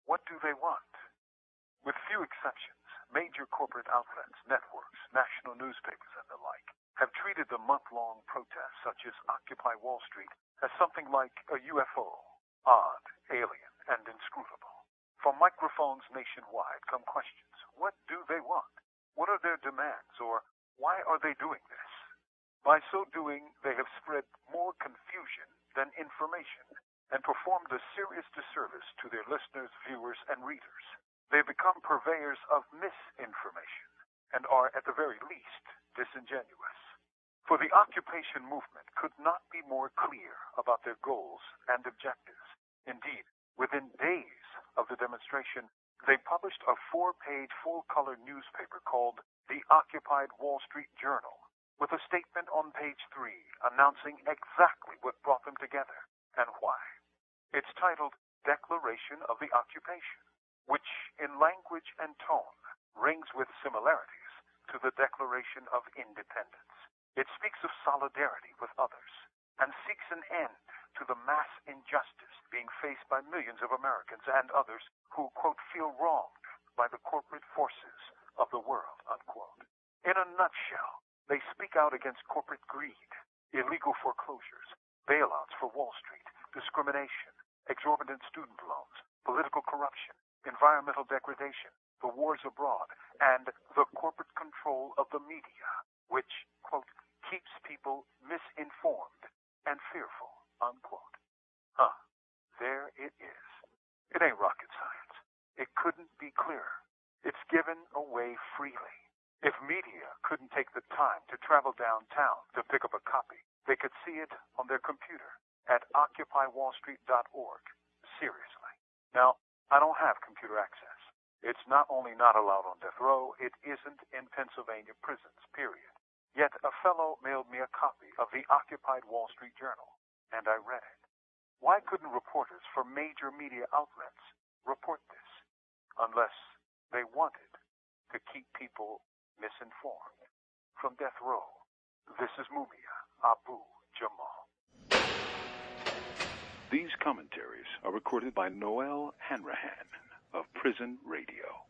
What do they want? With few exceptions, major corporate outlets, networks, national newspapers, and the like have treated the month-long protests such as Occupy Wall Street as something like a UFO, odd, alien, and inscrutable. From microphones nationwide come questions. What do they want? What are their demands, or why are they doing this? By so doing, they have spread more confusion than information and performed a serious disservice to their listeners, viewers, and readers. They become purveyors of misinformation and are, at the very least, disingenuous. For the occupation movement could not be more clear about their goals and objectives. Indeed, within days of the demonstration, they published a 4-page full-color newspaper called the Occupied Wall Street Journal, with a statement on page 3 announcing exactly what brought them together and why. It's titled Declaration of the Occupation, which in language and tone rings with similarities to the Declaration of Independence. It speaks of solidarity with others and seeks an end to the mass injustice being faced by millions of Americans and others who, quote, feel wronged by the corporate forces of the world, unquote. In a nutshell, they speak out against corporate greed, illegal foreclosures, bailouts for Wall Street, discrimination, exorbitant student loans, political corruption, environmental degradation, the wars abroad, and the corporate control of the media, which, quote, keeps people misinformed and fearful, unquote. There it is. It ain't rocket science. It couldn't be clearer. It's given away freely. If media couldn't take the time to travel downtown to pick up a copy, they could see it on their computer at OccupyWallStreet.org. Seriously. Now, I don't have computer access. It's not only not allowed on death row, it isn't in Pennsylvania prisons, period. Yet a fellow mailed me a copy of the Occupied Wall Street Journal, and I read it. Why couldn't reporters for major media outlets report this? Unless they wanted to keep people misinformed. From death row, this is Mumia Abu-Jamal. These commentaries are recorded by Noel Hanrahan of Prison Radio.